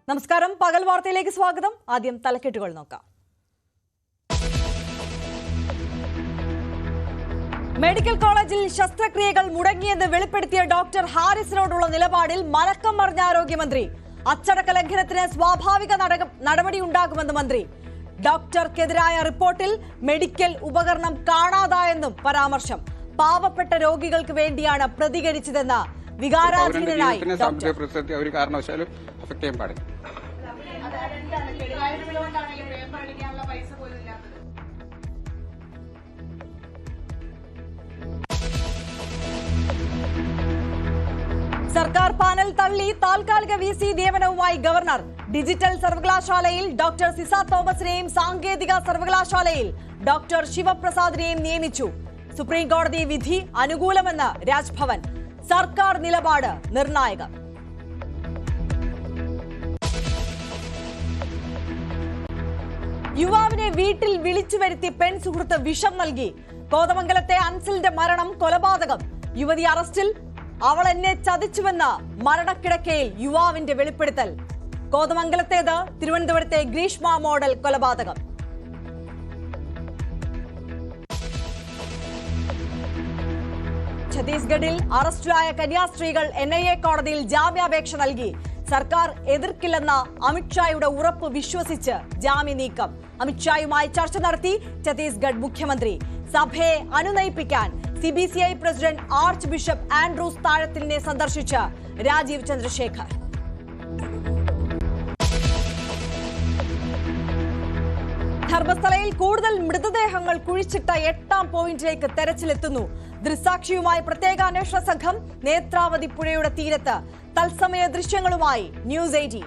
നമസ്കാരം, പകൽ വാർത്തയിലേക്ക് സ്വാഗതം. ആദ്യം തലക്കെട്ടുകൾ നോക്കാം. മെഡിക്കൽ കോളേജിൽ ശസ്ത്രക്രിയകൾ മുടങ്ങിയെന്ന് വെളിപ്പെടുത്തിയ ഡോക്ടർ ഹാരിസിനോടുള്ള നിലപാടിൽ മലക്കം മറിഞ്ഞ ആരോഗ്യമന്ത്രി. അച്ചടക്ക ലംഘനത്തിന് സ്വാഭാവിക നടപടിയുണ്ടാകുമെന്ന് മന്ത്രി. ഡോക്ടർക്കെതിരായ റിപ്പോർട്ടിൽ മെഡിക്കൽ ഉപകരണം കാണാതായെന്നും പരാമർശം. പാവപ്പെട്ട രോഗികൾക്ക് വേണ്ടിയാണ് പ്രതികരിച്ചതെന്ന വികാരാധീനനായി ഡോക്ടർ. സർക്കാർ പാനൽ തള്ളി താൽക്കാലിക VC നിയമനവുമായി ഗവർണർ. ഡിജിറ്റൽ സർവകലാശാലയിൽ ഡോക്ടർ സിസ തോമസിനെയും സാങ്കേതിക സർവകലാശാലയിൽ ഡോക്ടർ ശിവപ്രസാദിനെയും നിയമിച്ചു. സുപ്രീം കോടതി വിധി അനുകൂലമെന്ന് രാജ്ഭവൻ. സർക്കാർ നിലപാട് നിർണായകം. യുവാവിനെ വീട്ടിൽ വിളിച്ചു വരുത്തി പെൺസുഹൃത്ത് വിഷം നൽകി. കോതമംഗലത്തെ അൻസിലിന്റെ മരണം കൊലപാതകം. യുവതി അറസ്റ്റിൽ. അവൾ എന്നെ ചതിച്ചുവെന്ന മരണക്കിടക്കയിൽ യുവാവിന്റെ വെളിപ്പെടുത്തൽ. കോതമംഗലത്തേത്, തിരുവനന്തപുരത്തെ ഗ്രീഷ്മ മോഡൽ കൊലപാതകം. ഛത്തീസ്ഗഡിൽ അറസ്റ്റിലായ കന്യാസ്ത്രീകൾ NIA കോടതിയിൽ ജാമ്യാപേക്ഷ നൽകി. സർക്കാർ എതിർക്കില്ലെന്ന അമിത്ഷായുടെ ഉറപ്പ് വിശ്വസിച്ച് ജാമ്യ നീക്കം. അമിത്ഷായുമായി ചർച്ച നടത്തി ഛത്തീസ്ഗഡ് മുഖ്യമന്ത്രി. സഭയെ അനുനയിപ്പിക്കാൻ CBCI president archbishop Andrews താഴത്തിലിനെ സന്ദർശിച്ച് രാജീവ് ചന്ദ്രശേഖർ. ധർമ്മസ്ഥലയിൽ കൂടുതൽ മൃതദേഹങ്ങൾ കുഴിച്ചിട്ട 8ാം പോയിന്റിലേക്ക് തെരച്ചിലെത്തുന്നു. ദൃക്സാക്ഷിയുമായി പ്രത്യേക അന്വേഷണ സംഘം നേത്രാവതി പുഴയുടെ തീരത്ത്. തത്സമയ ദൃശ്യങ്ങളുമായി ന്യൂസ് 18.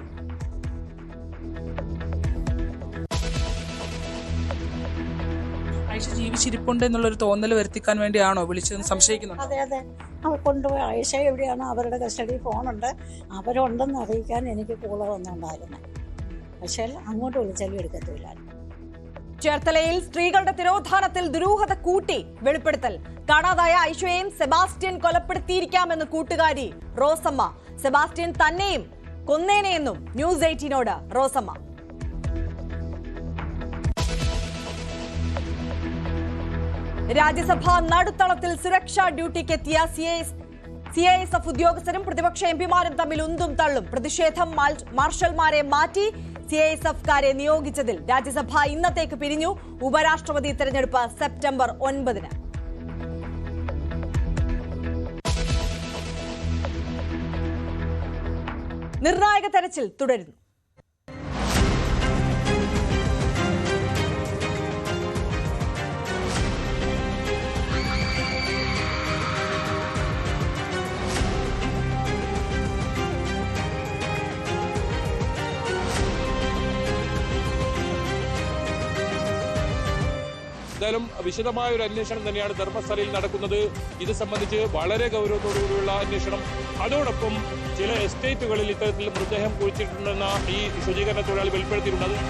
ആയിഷ ജീവിച്ചിരിപ്പുണ്ട് എന്നുള്ളൊരു തോന്നൽ വരുത്തിക്കാൻ വേണ്ടിയാണോ വിളിച്ചതെന്ന് സംശയിക്കുന്നു? അതെ അതെ, അവർ കൊണ്ടുപോയി ആയിഷ എവിടെയാണോ അവരുടെ കസ്റ്റഡി ഫോണുണ്ട്, അവരുണ്ടെന്ന് അറിയിക്കാൻ എനിക്ക് കൂള വന്നുണ്ടായിരുന്നു. പക്ഷേ അങ്ങോട്ട് വിളിച്ചാലും എടുക്കത്തില്ല. ചേർത്തലയിൽ സ്ത്രീകളുടെ തിരോധാനത്തിൽ ദുരൂഹത കൂട്ടി വെളിപ്പെടുത്തൽ. കാണാതായ ഐഷയെയും സെബാസ്റ്റ്യൻ കൊലപ്പെടുത്തിയിരിക്കാമെന്ന് കൂട്ടുകാരി റോസമ്മ. സെബാസ്റ്റ്യൻ തന്നെയും കൊന്നേനെയെന്നും ന്യൂസ് 18നോട് റോസമ്മ. രാജ്യസഭ നടുത്തളത്തിൽ സുരക്ഷാ ഡ്യൂട്ടിക്കെത്തിയ CISF ഉദ്യോഗസ്ഥരും പ്രതിപക്ഷ MPമാരും തമ്മിൽ ഉന്തും തള്ളും. പ്രതിഷേധം. മാർഷൽമാരെ മാറ്റി CISFകാരെ നിയോഗിച്ചതിൽ. രാജ്യസഭ ഇന്നത്തേക്ക് പിരിഞ്ഞു. ഉപരാഷ്ട്രപതി തെരഞ്ഞെടുപ്പ് സെപ്റ്റംബർ 9. നിർണായക തെരച്ചിൽ തുടരുന്നു. എന്തായാലും വിശദമായ ഒരു അന്വേഷണം തന്നെയാണ് ധർമ്മസ്ഥലയിൽ നടക്കുന്നത്. ഇത് സംബന്ധിച്ച് വളരെ ഗൗരവത്തോടുകൂടിയുള്ള അന്വേഷണം. അതോടൊപ്പം ചില എസ്റ്റേറ്റുകളിൽ ഇത്തരത്തിൽ മൃതദേഹം കുഴിച്ചിട്ടുണ്ടെന്ന ഈ ശുചീകരണ തൊഴിലാളി വെളിപ്പെടുത്തിയിട്ടുണ്ട്.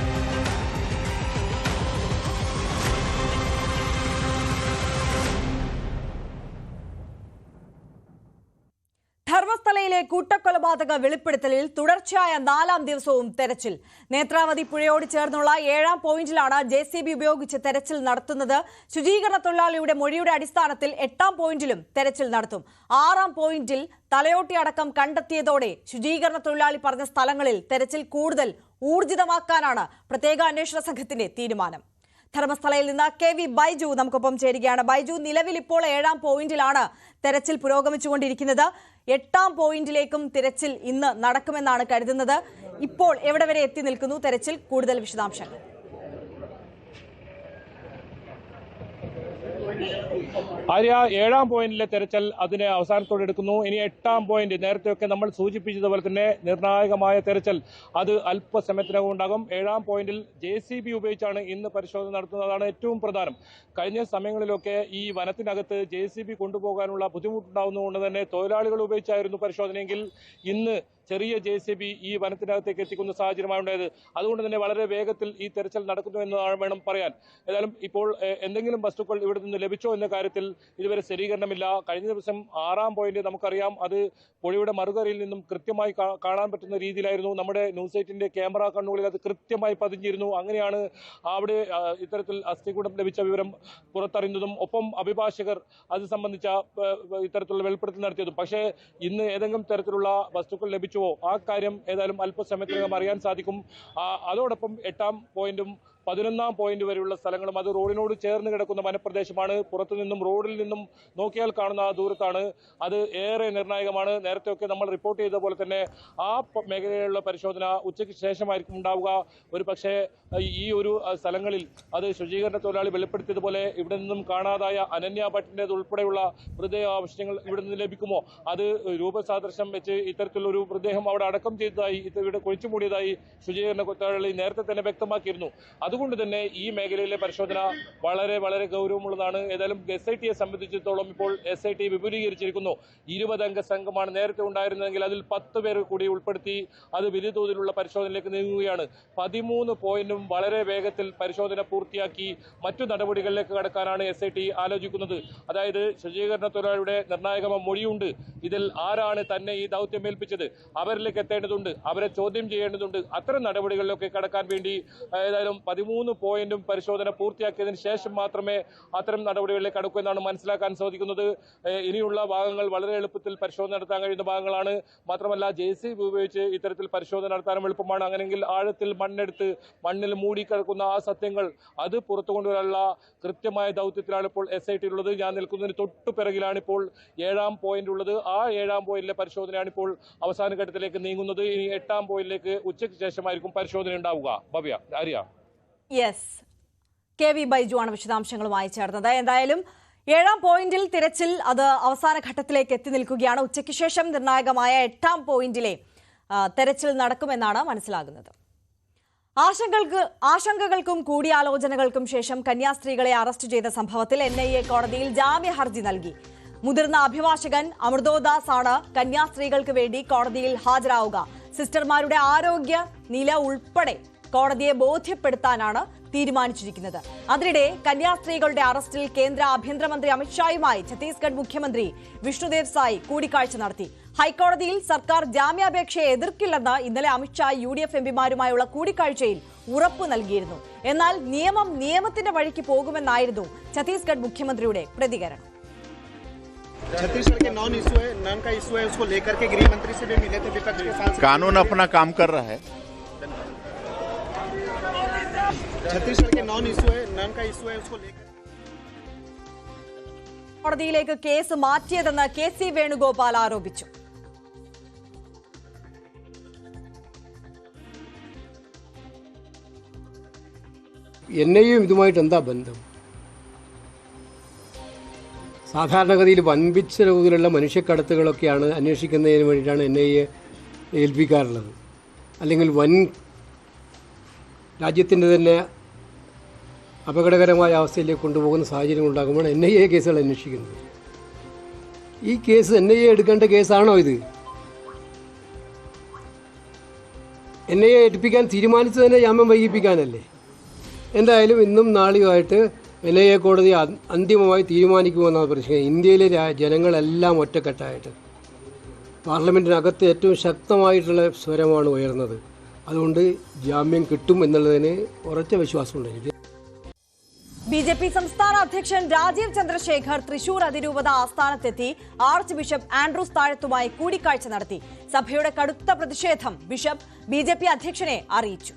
ധർമ്മസ്ഥലയിലെ കൂട്ടക്കൊലപാതക വെളിപ്പെടുത്തലിൽ തുടർച്ചയായ 4ാം ദിവസവും തെരച്ചിൽ. നേത്രാവതി പുഴയോട് ചേർന്നുള്ള 7ാം പോയിന്റിലാണ് JCB ഉപയോഗിച്ച് തെരച്ചിൽ നടത്തുന്നത്. ശുചീകരണ തൊഴിലാളിയുടെ മൊഴിയുടെ അടിസ്ഥാനത്തിൽ 8ാം പോയിന്റിലും തെരച്ചിൽ നടത്തും. 6ാം പോയിന്റിൽ തലയോട്ടി അടക്കം കണ്ടെത്തിയതോടെ ശുചീകരണ തൊഴിലാളി പറഞ്ഞ സ്ഥലങ്ങളിൽ തെരച്ചിൽ കൂടുതൽ ഊർജിതമാക്കാനാണ് പ്രത്യേക അന്വേഷണ സംഘത്തിന്റെ തീരുമാനം. ധർമ്മസ്ഥലയിൽ നിന്ന് KV ബൈജു നമുക്കൊപ്പം ചേരുകയാണ്. ബൈജു, നിലവിൽ ഇപ്പോൾ 7ാം പോയിന്റിലാണ് തെരച്ചിൽ പുരോഗമിച്ചുകൊണ്ടിരിക്കുന്നത്. 8ാം പോയിന്റിലേക്കും തെരച്ചിൽ ഇന്ന് നടക്കുമെന്നാണ് കരുതുന്നത്. ഇപ്പോൾ എവിടെ വരെ എത്തി നിൽക്കുന്നു തെരച്ചിൽ? കൂടുതൽ വിശദാംശങ്ങൾ. ആര്യ, 7ാം പോയിന്റിലെ തെരച്ചിൽ അതിന് അവസാനത്തോടെ എടുക്കുന്നു. ഇനി 8ാം പോയിന്റ്, നേരത്തെയൊക്കെ നമ്മൾ സൂചിപ്പിച്ചതുപോലെ തന്നെ നിർണായകമായ തെരച്ചിൽ അത് അല്പസമയത്തിനകം ഉണ്ടാകും. 7ാം പോയിന്റിൽ JCB ഉപയോഗിച്ചാണ് ഇന്ന് പരിശോധന നടത്തുന്നതാണ് ഏറ്റവും പ്രധാനം. കഴിഞ്ഞ സമയങ്ങളിലൊക്കെ ഈ വനത്തിനകത്ത് JCB കൊണ്ടുപോകാനുള്ള ബുദ്ധിമുട്ടുണ്ടാകുന്നതുകൊണ്ട് തന്നെ തൊഴിലാളികൾ ഉപയോഗിച്ചായിരുന്നു പരിശോധനയെങ്കിൽ ഇന്ന് ചെറിയ JCB ഈ വനത്തിനകത്തേക്ക് എത്തിക്കുന്ന സാഹചര്യമാണ് ഉണ്ടായത്. അതുകൊണ്ട് തന്നെ വളരെ വേഗത്തിൽ ഈ തെരച്ചിൽ നടക്കുന്നു എന്നതാണ് വേണം പറയാൻ. ഏതായാലും ഇപ്പോൾ എന്തെങ്കിലും വസ്തുക്കൾ ഇവിടെ നിന്ന് ലഭിച്ചോ എന്ന കാര്യത്തിൽ ഇതുവരെ സ്ഥിരീകരണമില്ല. കഴിഞ്ഞ ദിവസം 6-ാം പോയിന്റ് നമുക്കറിയാം, അത് പുഴയുടെ മറുകരയിൽ നിന്നും കൃത്യമായി കാണാൻ പറ്റുന്ന രീതിയിലായിരുന്നു. നമ്മുടെ ന്യൂസ് 8ന്റെ ക്യാമറ കണ്ണുകളിൽ അത് കൃത്യമായി പതിഞ്ഞിരുന്നു. അങ്ങനെയാണ് അവിടെ ഇത്തരത്തിൽ അസ്ഥികൂടം ലഭിച്ച വിവരം പുറത്തറിയുന്നതും ഒപ്പം അഭിഭാഷകർ അത് സംബന്ധിച്ച ഇത്തരത്തിലുള്ള വെളിപ്പെടുത്തൽ നടത്തിയതും. പക്ഷേ ഇന്ന് ഏതെങ്കിലും തരത്തിലുള്ള വസ്തുക്കൾ ലഭിച്ചുവോ ആ കാര്യം ഏതായാലും അല്പസമയത്തിനകം അറിയാൻ സാധിക്കും. അതോടൊപ്പം 8-ാം പോയിന്റും 11-ാം പോയിന്റ് വരെയുള്ള സ്ഥലങ്ങളും അത് റോഡിനോട് ചേർന്ന് കിടക്കുന്ന വനപ്രദേശമാണ്. പുറത്തു നിന്നും റോഡിൽ നിന്നും നോക്കിയാൽ കാണുന്ന ആ ദൂരത്താണ്. അത് ഏറെ നിർണായകമാണ്. നേരത്തെയൊക്കെ നമ്മൾ റിപ്പോർട്ട് ചെയ്ത പോലെ തന്നെ ആ മേഖലയിലുള്ള പരിശോധന ഉച്ചയ്ക്ക് ശേഷമായിരിക്കും ഉണ്ടാവുക. ഒരു പക്ഷേ ഈ ഒരു സ്ഥലങ്ങളിൽ അത് ശുചീകരണ തൊഴിലാളി വെളിപ്പെടുത്തിയതുപോലെ ഇവിടെ നിന്നും കാണാതായ അനന്യ ഭട്ടിൻ്റെത് ഉൾപ്പെടെയുള്ള മൃതദേഹാവശിഷ്ടങ്ങൾ ഇവിടെ നിന്ന് ലഭിക്കുമോ, അത് രൂപസാദൃശ്യം വെച്ച് ഇത്തരത്തിലൊരു മൃതദേഹം അവിടെ അടക്കം ചെയ്തതായി ഇവിടെ കുഴിച്ചു മൂടിയതായി ശുചീകരണ തൊഴിലാളി നേരത്തെ തന്നെ വ്യക്തമാക്കിയിരുന്നു. അതുകൊണ്ട് തന്നെ ഈ മേഖലയിലെ പരിശോധന വളരെ വളരെ ഗൗരവമുള്ളതാണ്. ഏതായാലും SITയെ സംബന്ധിച്ചിടത്തോളം ഇപ്പോൾ SIT വിപുലീകരിച്ചിരിക്കുന്നു. 20 അംഗ സംഘമാണ് നേരത്തെ ഉണ്ടായിരുന്നതെങ്കിൽ അതിൽ 10 പേർ കൂടി ഉൾപ്പെടുത്തി അത് വലിയ തോതിലുള്ള പരിശോധനയിലേക്ക് നീങ്ങുകയാണ്. 13 പോയിന്റും വളരെ വേഗത്തിൽ പരിശോധന പൂർത്തിയാക്കി മറ്റു നടപടികളിലേക്ക് കടക്കാനാണ് SIT ആലോചിക്കുന്നത്. അതായത് ശുചീകരണ തൊഴിലാളിയുടെ നിർണായക മൊഴിയുണ്ട്. ഇതിൽ ആരാണ് തന്നെ ഈ ദൗത്യം ഏൽപ്പിച്ചത്, അവരിലേക്ക് എത്തേണ്ടതുണ്ട്, അവരെ ചോദ്യം ചെയ്യേണ്ടതുണ്ട്. അത്തരം നടപടികളിലൊക്കെ കടക്കാൻ വേണ്ടി ഏതായാലും 13 പോയിന്റും പരിശോധന പൂർത്തിയാക്കിയതിനു ശേഷം മാത്രമേ അത്തരം നടപടികളിലേക്ക് കടക്കൂ എന്നാണ് മനസ്സിലാക്കാൻ സാധിക്കുന്നത്. ഇനിയുള്ള ഭാഗങ്ങൾ വളരെ എളുപ്പത്തിൽ പരിശോധന നടത്താൻ കഴിയുന്ന ഭാഗങ്ങളാണ്. മാത്രമല്ല JCB ഉപയോഗിച്ച് ഇത്തരത്തിൽ പരിശോധന നടത്താനും എളുപ്പമാണ്. അങ്ങനെയെങ്കിൽ ആഴത്തിൽ മണ്ണെടുത്ത് മണ്ണിൽ മൂടിക്കിടക്കുന്ന ആ സത്യങ്ങൾ അത് പുറത്തു കൊണ്ടുവരാനുള്ള കൃത്യമായ ദൗത്യത്തിലാണ് ഇപ്പോൾ SIT ഉള്ളത്. ഞാൻ നിൽക്കുന്നതിന് തൊട്ടു പിറകിലാണ് ഇപ്പോൾ 7-ാം പോയിന്റ് ഉള്ളത്. ആ 7-ാം പോയിന്റിലെ പരിശോധനയാണ് ഇപ്പോൾ അവസാന ഘട്ടത്തിലേക്ക് നീങ്ങുന്നത്. ഇനി 8-ാം പോയിന്റിലേക്ക് ഉച്ചയ്ക്ക് ശേഷമായിരിക്കും പരിശോധന ഉണ്ടാവുക. ഭവ്യ, ആര്യ. യെസ്, KV ബൈജു ആണ് വിശദാംശങ്ങളുമായി ചേർന്നത്. എന്തായാലും 7-ാം പോയിന്റിൽ തിരച്ചിൽ അത് അവസാന ഘട്ടത്തിലേക്ക് എത്തി നിൽക്കുകയാണ്. ഉച്ചയ്ക്ക് ശേഷം നിർണായകമായ 8-ാം പോയിന്റിലെ തെരച്ചിൽ നടക്കുമെന്നാണ് മനസ്സിലാകുന്നത്. ആശങ്കകൾക്കും കൂടിയാലോചനകൾക്കും ശേഷം കന്യാസ്ത്രീകളെ അറസ്റ്റ് ചെയ്ത സംഭവത്തിൽ NIA കോടതിയിൽ ജാമ്യ ഹർജി നൽകി. മുതിർന്ന അഭിഭാഷകൻ അമൃതോദാസ് ആണ് കന്യാസ്ത്രീകൾക്ക് വേണ്ടി കോടതിയിൽ ഹാജരാവുക. സിസ്റ്റർമാരുടെ ആരോഗ്യ നില ഉൾപ്പെടെ കോടതിയെ ബോധ്യപ്പെടുത്താനാണ് തീരുമാനിച്ചിരിക്കുന്നത്. അതിനിടെ കന്യാസ്ത്രീകളുടെ അറസ്റ്റിൽ കേന്ദ്ര ആഭ്യന്തരമന്ത്രി അമിത്ഷായുമായി ഛത്തീസ്ഗഡ് മുഖ്യമന്ത്രി വിഷ്ണുദേവ് സായ് കൂടിക്കാഴ്ച നടത്തി. ഹൈക്കോടതിയിൽ സർക്കാർ ജാമ്യാപേക്ഷയെ എതിർക്കില്ലെന്ന് ഇന്നലെ അമിത്ഷാ UDF MPമാരുമായുള്ള കൂടിക്കാഴ്ചയിൽ ഉറപ്പു നൽകിയിരുന്നു. എന്നാൽ നിയമത്തിന്റെ വഴിക്ക് പോകുമെന്നായിരുന്നു ഛത്തീസ്ഗഡ് മുഖ്യമന്ത്രിയുടെ പ്രതികരണം. छत्तीसगढ़ के नॉन का इशू है, उसको लेकर के गृह मंत्री से भी मिले थे विपक्ष के सांसद। कानून अपना काम कर रहा है। छत्तीसगढ़ के नॉन का इशू है, उसको लेकर കോടതിയിലേക്ക് കേസ് മാറ്റിയതെന്ന് KC വേണുഗോപാൽ ആരോപിച്ചു. NIA ഇതുമായിട്ട് എന്താ ബന്ധം? സാധാരണഗതിയിൽ വൻപിച്ച തോതിലുള്ള മനുഷ്യക്കടത്തുകളൊക്കെയാണ് അന്വേഷിക്കുന്നതിന് വേണ്ടിയിട്ടാണ് NIA ഏൽപ്പിക്കാറുള്ളത്. അല്ലെങ്കിൽ രാജ്യത്തിൻ്റെ തന്നെ അപകടകരമായ അവസ്ഥയിലേക്ക് കൊണ്ടുപോകുന്ന സാഹചര്യം ഉണ്ടാകുമ്പോൾ NIA കേസുകൾ അന്വേഷിക്കുന്നത്. ഈ കേസ് NIA എടുക്കേണ്ട കേസാണോ ഇത്? NIA ഏൽപ്പിക്കാൻ തീരുമാനിച്ചതിനെ ജാമ്യം വൈകിപ്പിക്കാനല്ലേ? എന്തായാലും ഇന്നും നാളെയുമായിട്ട് NIA കോടതി അന്തിമമായി തീരുമാനിക്കുമെന്നാണ് പ്രതീക്ഷിക്കുന്നത്. ഇന്ത്യയിലെ ജനങ്ങളെല്ലാം ഒറ്റക്കെട്ടായിട്ട് പാർലമെൻറ്റിനകത്ത് ഏറ്റവും ശക്തമായിട്ടുള്ള സ്വരമാണ് ഉയർന്നത്. അതുകൊണ്ട് ജാമ്യം കിട്ടും എന്നുള്ളതിന് ഉറച്ച വിശ്വാസമുണ്ട് എനിക്ക്. BJP സംസ്ഥാന അധ്യക്ഷൻ രാജീവ് ചന്ദ്രശേഖർ തൃശൂർ അതിരൂപത ആസ്ഥാനത്തെത്തി ആർച്ച് ബിഷപ്പ് ആൻഡ്രൂസ് താഴത്തുമായി കൂടിക്കാഴ്ച നടത്തി. സഭയുടെ കടുത്ത പ്രതിഷേധം ബിഷപ്പ് BJP അധ്യക്ഷനെ അറിയിച്ചു.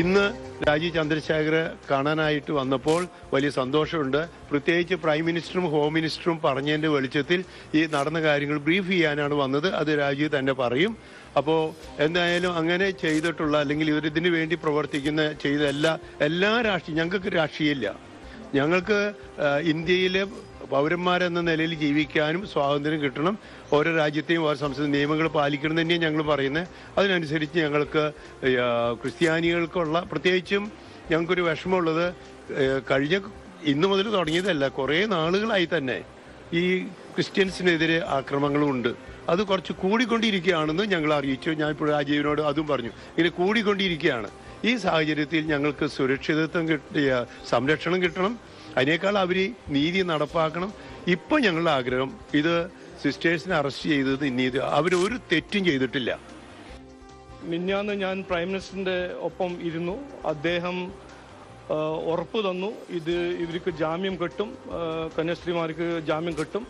ഇന്ന് രാജീവ് ചന്ദ്രശേഖരെ കാണാനായിട്ട് വന്നപ്പോൾ വലിയ സന്തോഷമുണ്ട്. പ്രത്യേകിച്ച് പ്രൈം മിനിസ്റ്ററും ഹോം മിനിസ്റ്ററും പറഞ്ഞതിൻ്റെ വെളിച്ചത്തിൽ ഈ നടന്ന കാര്യങ്ങൾ ബ്രീഫ് ചെയ്യാനാണ് വന്നത്. അത് രാജീവ് തന്നെ പറയും. അപ്പോൾ എന്തായാലും അങ്ങനെ ചെയ്തിട്ടുള്ള അല്ലെങ്കിൽ ഇതിനു വേണ്ടി ചെയ്ത എല്ലാ രാഷ്ട്രീയം, ഞങ്ങൾക്ക് രാഷ്ട്രീയമില്ല. ഞങ്ങൾക്ക് ഇന്ത്യയിലെ പൗരന്മാരെന്ന നിലയിൽ ജീവിക്കാനും സ്വാതന്ത്ര്യം കിട്ടണം. ഓരോ രാജ്യത്തെയും ഓരോ സംസ്ഥാന നിയമങ്ങൾ പാലിക്കണം തന്നെയാണ് ഞങ്ങൾ പറയുന്നത്. അതിനനുസരിച്ച് ഞങ്ങൾക്ക് ക്രിസ്ത്യാനികൾക്കുള്ള പ്രത്യേകിച്ചും ഞങ്ങൾക്കൊരു വിഷമമുള്ളത് ഇന്നു മുതൽ തുടങ്ങിയതല്ല, കുറേ നാളുകളായി തന്നെ ഈ ക്രിസ്ത്യൻസിനെതിരെ ആക്രമണങ്ങളും ഉണ്ട്. അത് കുറച്ച് കൂടിക്കൊണ്ടിരിക്കുകയാണെന്ന് ഞങ്ങൾ അറിയിച്ചു. ഞാൻ ഇപ്പോൾ രാജീവിനോട് അതും പറഞ്ഞു. ഇങ്ങനെ കൂടിക്കൊണ്ടിരിക്കുകയാണ്. ഈ സാഹചര്യത്തിൽ ഞങ്ങൾക്ക് സുരക്ഷിതത്വം കിട്ടിയ സംരക്ഷണം കിട്ടണം. അതിനേക്കാൾ അവർ നീതി നടപ്പാക്കണം. ഇപ്പം ഞങ്ങളുടെ ആഗ്രഹം ഇത് സിസ്റ്റേഴ്സിനെ അറസ്റ്റ് ചെയ്തത് നീതി, അവരൊരു തെറ്റും ചെയ്തിട്ടില്ല. മിഞ്ഞാന്ന് ഞാൻ പ്രൈം മിനിസ്റ്ററിന്റെ ഒപ്പം ഇരുന്നു. അദ്ദേഹം ഉറപ്പ് തന്നു ഇവർക്ക് ജാമ്യം കിട്ടും, കന്യാസ്ത്രീമാർക്ക് ജാമ്യം കിട്ടും.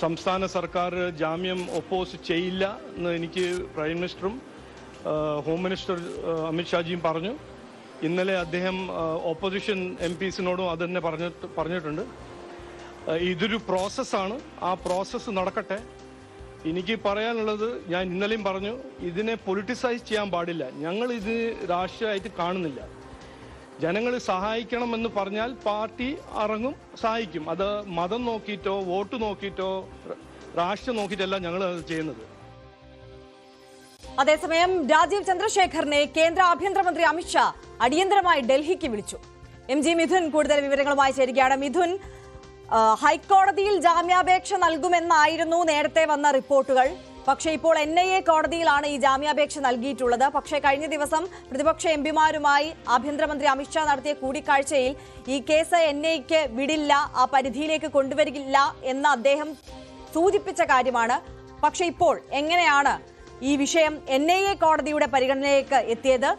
സംസ്ഥാന സർക്കാർ ജാമ്യം ഒപ്പോസ് ചെയ്യില്ല എന്ന് എനിക്ക് പ്രൈം മിനിസ്റ്ററും ഹോം മിനിസ്റ്റർ അമിത്ഷാജിയും പറഞ്ഞു. ഇന്നലെ അദ്ദേഹം ഓപ്പോസിഷൻ MPസിനോടും അത് തന്നെ പറഞ്ഞിട്ടുണ്ട്. ഇതൊരു പ്രോസസ്സാണ്, ആ പ്രോസസ്സ് നടക്കട്ടെ. എനിക്ക് പറയാനുള്ളത് ഞാൻ ഇന്നലെയും പറഞ്ഞു, ഇതിനെ പൊളിറ്റിസൈസ് ചെയ്യാൻ പാടില്ല. ഞങ്ങൾ ഇത് രാഷ്ട്രീയമായിട്ട് കാണുന്നില്ല. ജനങ്ങൾ സഹായിക്കണമെന്ന് പറഞ്ഞാൽ പാർട്ടി ഇറങ്ങും, സഹായിക്കും. അത് മതം നോക്കിയിട്ടോ വോട്ട് നോക്കിയിട്ടോ രാഷ്ട്രീയം നോക്കിയിട്ടല്ല ഞങ്ങൾ അത് ചെയ്യുന്നത്. അതേസമയം രാജീവ് ചന്ദ്രശേഖറിനെ കേന്ദ്ര ആഭ്യന്തരമന്ത്രി അമിത്ഷാ അടിയന്തരമായി ഡൽഹിക്ക് വിളിച്ചു. MG മിഥുൻ കൂടുതൽ വിവരങ്ങളുമായി ചേരുകയാണ്. മിഥുൻ, ഹൈക്കോടതിയിൽ ജാമ്യാപേക്ഷ നൽകുമെന്നായിരുന്നു നേരത്തെ വന്ന റിപ്പോർട്ടുകൾ. പക്ഷേ ഇപ്പോൾ NIA കോടതിയിലാണ് ഈ ജാമ്യാപേക്ഷ നൽകിയിട്ടുള്ളത്. പക്ഷേ കഴിഞ്ഞ ദിവസം പ്രതിപക്ഷ MPമാരുമായി ആഭ്യന്തരമന്ത്രി അമിത്ഷാ നടത്തിയ കൂടിക്കാഴ്ചയിൽ ഈ കേസ് NIAക്ക് വിടില്ല, ആ പരിധിയിലേക്ക് കൊണ്ടുവരില്ല എന്ന് അദ്ദേഹം സൂചിപ്പിച്ച കാര്യമാണ്. പക്ഷേ ഇപ്പോൾ എങ്ങനെയാണ് ഈ വിഷയം NIA കോടതിയുടെ പരിഗണനയിലേക്ക് എത്തിയത്?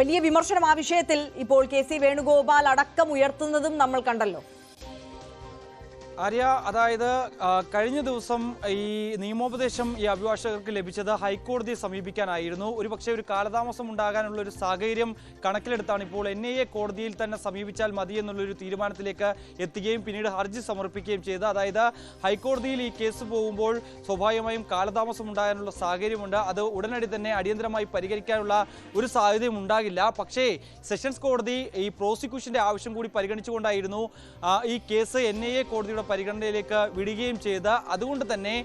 വലിയ വിമർശനം ആ വിഷയത്തിൽ ഇപ്പോൾ KC വേണുഗോപാൽ അടക്കം ഉയർത്തുന്നതും നമ്മൾ കണ്ടല്ലോ. ആര്യ, അതായത് കഴിഞ്ഞ ദിവസം ഈ നിയമോപദേശം ഈ അഭിഭാഷകർക്ക് ലഭിച്ചത് ഹൈക്കോടതിയെ സമീപിക്കാനായിരുന്നു. ഒരുപക്ഷെ ഒരു കാലതാമസം ഉണ്ടാകാനുള്ള ഒരു സാഹചര്യം കണക്കിലെടുത്താണ് ഇപ്പോൾ NIA കോടതിയിൽ തന്നെ സമീപിച്ചാൽ മതി എന്നുള്ളൊരു തീരുമാനത്തിലേക്ക് എത്തുകയും പിന്നീട് ഹർജി സമർപ്പിക്കുകയും ചെയ്തത്. അതായത് ഹൈക്കോടതിയിൽ ഈ കേസ് പോകുമ്പോൾ സ്വാഭാവികമായും കാലതാമസം ഉണ്ടാകാനുള്ള സാഹചര്യമുണ്ട്. അത് ഉടനടി തന്നെ അടിയന്തരമായി പരിഹരിക്കാനുള്ള ഒരു സാധ്യതയും ഉണ്ടാകില്ല. പക്ഷേ സെഷൻസ് കോടതി ഈ പ്രോസിക്യൂഷന്റെ ആവശ്യം കൂടി പരിഗണിച്ചുകൊണ്ടായിരുന്നു ഈ കേസ് NIA കോടതിയുടെ പരിഗണനയിലേക്ക് വിടുകയും ചെയ്ത്. അതുകൊണ്ട് തന്നെ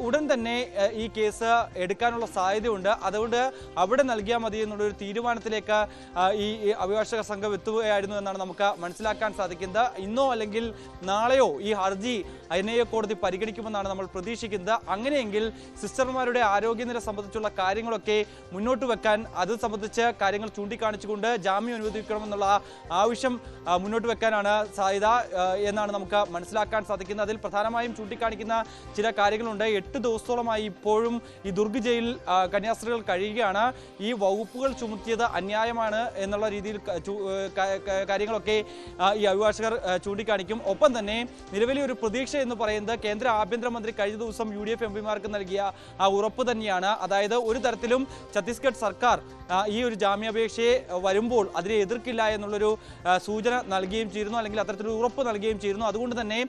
ഉടൻ തന്നെ ഈ കേസ് എടുക്കാനുള്ള സാധ്യതയുണ്ട്. അതുകൊണ്ട് അവിടെ നൽകിയാൽ മതി എന്നുള്ളൊരു തീരുമാനത്തിലേക്ക് ഈ അഭിഭാഷക സംഘം എത്തുകയായിരുന്നു എന്നാണ് നമുക്ക് മനസ്സിലാക്കാൻ സാധിക്കുന്നത്. ഇന്നോ അല്ലെങ്കിൽ നാളെയോ ഈ ഹർജി NIA കോടതി പരിഗണിക്കുമെന്നാണ് നമ്മൾ പ്രതീക്ഷിക്കുന്നത്. അങ്ങനെയെങ്കിൽ സിസ്റ്റർമാരുടെ ആരോഗ്യനില സംബന്ധിച്ചുള്ള കാര്യങ്ങളൊക്കെ മുന്നോട്ട് വെക്കാൻ, അത് സംബന്ധിച്ച് കാര്യങ്ങൾ ചൂണ്ടിക്കാണിച്ചുകൊണ്ട് ജാമ്യം അനുവദിക്കണമെന്നുള്ള ആവശ്യം മുന്നോട്ട് വെക്കാനാണ് സാധ്യത എന്നാണ് നമുക്ക് മനസ്സിലാക്കാൻ സാധിക്കുന്നത്. അതിൽ പ്രധാനമായും ചൂണ്ടിക്കാണിക്കുന്ന ചില കാര്യങ്ങളുണ്ട്. 8 ദിവസത്തോളമായി ഇപ്പോഴും ഈ ദുർഗ് ജയിലിൽ കന്യാസ്ത്രീകൾ കഴിയുകയാണ്. ഈ വകുപ്പുകൾ ചുമത്തിയത് അന്യായമാണ് എന്നുള്ള രീതിയിൽ കാര്യങ്ങളൊക്കെ ഈ അഭിഭാഷകർ ചൂണ്ടിക്കാണിക്കും. ഒപ്പം തന്നെ നിലവിലെ ഒരു പ്രതീക്ഷ എന്ന് പറയുന്നത് കേന്ദ്ര ആഭ്യന്തരമന്ത്രി കഴിഞ്ഞ ദിവസം UDF MPമാർക്ക് നൽകിയ ആ ഉറപ്പ് തന്നെയാണ്. അതായത് ഒരു തരത്തിലും ഛത്തീസ്ഗഡ് സർക്കാർ ഈ ഒരു ജാമ്യാപേക്ഷയെ വരുമ്പോൾ അതിനെ എതിർക്കില്ല എന്നുള്ളൊരു സൂചന നൽകുകയും ചെയ്തിരുന്നു, അല്ലെങ്കിൽ അത്തരത്തിലൊരു ഉറപ്പ് നൽകുകയും ചെയ്തിരുന്നു. അതുകൊണ്ട് തന്നെ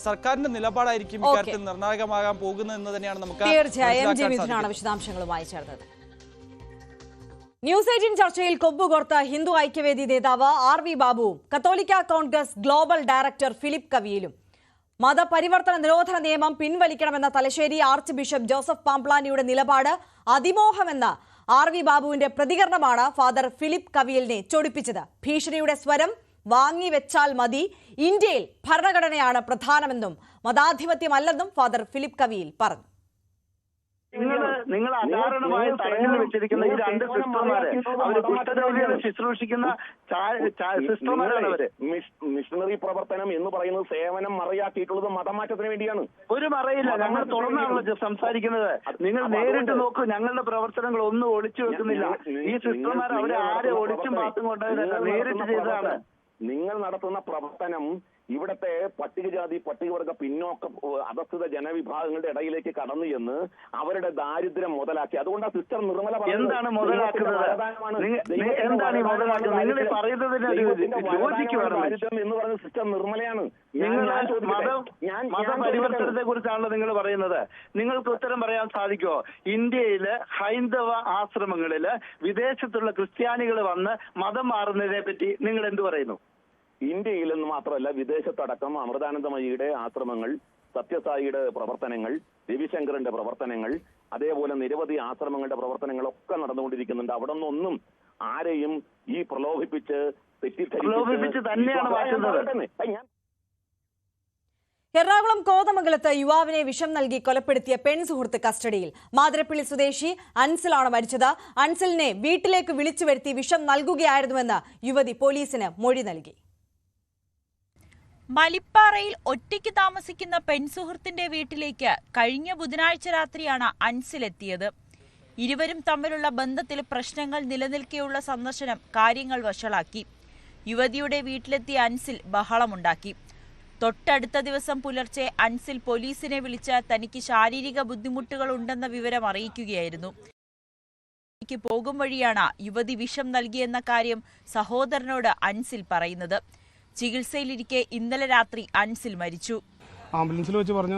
സർക്കാരിന്റെ നിലപാടായിരിക്കും ഇക്കാര്യത്തിൽ നിർണായകമാകാൻ പോകുന്നത് എന്ന് തന്നെയാണ് നമുക്ക് തീർച്ചയായും വിശദാംശങ്ങളുമായി ചേർന്നത്. ന്യൂസ് 18 ചർച്ചയിൽ കൊമ്പുകോർത്ത ഹിന്ദു ഐക്യവേദി നേതാവ് RV ബാബുവും കത്തോലിക്ക കോൺഗ്രസ് ഗ്ലോബൽ ഡയറക്ടർ ഫിലിപ്പ് കവിയിലും മതപരിവർത്തന നിരോധന നിയമം പിൻവലിക്കണമെന്ന തലശ്ശേരി ആർച്ച് ബിഷപ്പ് ജോസഫ് പാംപ്ലാനിയുടെ നിലപാട് അതിമോഹമെന്ന RV ബാബുവിന്റെ പ്രതികരണമാണ് ഫാദർ ഫിലിപ്പ് കവിയലിനെ ചൊടിപ്പിച്ചത്. ഭീഷണിയുടെ സ്വരം വാങ്ങിവെച്ചാൽ മതി, ഇന്ത്യയിൽ ഭരണഘടനയാണ് പ്രധാനമെന്നും മതാധിപത്യമല്ലെന്നും ഫാദർ ഫിലിപ്പ് കവിയിൽ പറഞ്ഞു. നിങ്ങൾ അകാരണമായി തടഞ്ഞു വെച്ചിരിക്കുന്ന ഈ 2 സിസ്റ്റർമാരെ, അവര് കുഷ്ഠരോഗികളെ ശുശ്രൂഷിക്കുന്ന സിസ്റ്റർമാരാണ് അവര്. മിഷണറി പ്രവർത്തനം എന്ന് പറയുന്നത് സേവനം മറയാക്കിയിട്ടുള്ളത് മതമാറ്റത്തിന് വേണ്ടിയാണ്. ഒരു മറയില്ല, ഞങ്ങൾ തുറന്നാണല്ലോ സംസാരിക്കുന്നത്. നിങ്ങൾ നേരിട്ട് നോക്കൂ, ഞങ്ങളുടെ പ്രവർത്തനങ്ങൾ ഒന്നും ഒളിച്ചു വെക്കുന്നില്ല. ഈ സിസ്റ്റർമാർ അവരെ ആരെ ഒളിച്ചും പാത്തും കൊണ്ടവരല്ല, നേരിട്ട് ചെയ്തതാണ്. നിങ്ങൾ നടത്തുന്ന പ്രവർത്തനം ഇവിടത്തെ പട്ടികജാതി പട്ടികവർഗ പിന്നോക്ക അധസ്ഥിത ജനവിഭാഗങ്ങളുടെ ഇടയിലേക്ക് കടന്നു എന്ന് അവരുടെ ദാരിദ്ര്യം മുതലാക്കി. അതുകൊണ്ട് സിസ്റ്റർ നിർമ്മല എന്താണ് മുതലാക്കുന്നത്? എന്താണ് ഈ മുതലാക്കുന്നത്? നിങ്ങൾ പറയുന്നതിന് ദാരിദ്ര്യം എന്ന് പറയുന്നത് സിസ്റ്റർ നിർമ്മലയാണ്. മതപരിവർത്തനത്തെ കുറിച്ചാണല്ലോ നിങ്ങൾ പറയുന്നത്. നിങ്ങൾക്ക് ഉത്തരം പറയാൻ സാധിക്കുമോ? ഇന്ത്യയില് ഹൈന്ദവ ആശ്രമങ്ങളില് വിദേശത്തുള്ള ക്രിസ്ത്യാനികൾ വന്ന് മതം മാറുന്നതിനെ പറ്റി നിങ്ങൾ എന്ത് പറയുന്നു? ഇന്ത്യയിൽ എന്ന് മാത്രമല്ല, വിദേശത്തടക്കം അമൃതാനന്ദമയിയുടെ ആശ്രമങ്ങൾ, സത്യസായിയുടെ പ്രവർത്തനങ്ങൾ, രവിശങ്കറിന്റെ പ്രവർത്തനങ്ങൾ, അതേപോലെ നിരവധി ആശ്രമങ്ങളുടെ പ്രവർത്തനങ്ങളൊക്കെ നടന്നുകൊണ്ടിരിക്കുന്നുണ്ട്. അവിടെ നിന്നൊന്നും ആരെയും ഈ പ്രലോഭിപ്പിച്ച് തന്നെയാണ് മാറ്റുന്നത്. എറണാകുളം കോതമംഗലത്ത് യുവാവിനെ വിഷം നൽകി കൊലപ്പെടുത്തിയ പെൺസുഹൃത്ത് കസ്റ്റഡിയിൽ. മാതിരപ്പള്ളി സ്വദേശി അൻസിലാണ് മരിച്ചത്. അൻസിലിനെ വീട്ടിലേക്ക് വിളിച്ചു വരുത്തി വിഷം നൽകുകയായിരുന്നുവെന്ന് യുവതി പോലീസിന് മൊഴി നൽകി. മലിപ്പാറയിൽ ഒറ്റയ്ക്ക് താമസിക്കുന്ന പെൺസുഹൃത്തിന്റെ വീട്ടിലേക്ക് കഴിഞ്ഞ ബുധനാഴ്ച രാത്രിയാണ് അൻസിലെത്തിയത്. ഇരുവരും തമ്മിലുള്ള ബന്ധത്തിൽ പ്രശ്നങ്ങൾ നിലനിൽക്കെയുള്ള സന്ദർശനം കാര്യങ്ങൾ വഷളാക്കി. യുവതിയുടെ വീട്ടിലെത്തിയ അൻസിൽ ബഹളമുണ്ടാക്കി. തൊട്ടടുത്ത ദിവസം പുലർച്ചെ അൻസിൽ പോലീസിനെ വിളിച്ച് തനിക്ക് ശാരീരിക ബുദ്ധിമുട്ടുകൾ ഉണ്ടെന്ന വിവരം അറിയിക്കുകയായിരുന്നു. പോകും വഴിയാണ് യുവതി വിഷം നൽകിയെന്ന കാര്യം സഹോദരനോട് അൻസിൽ പറയുന്നത്. ചികിത്സയിലിരിക്കെ ഇന്നലെ രാത്രി അൻസിൽ മരിച്ചു. ആംബുലൻസിൽ വെച്ച് പറഞ്ഞ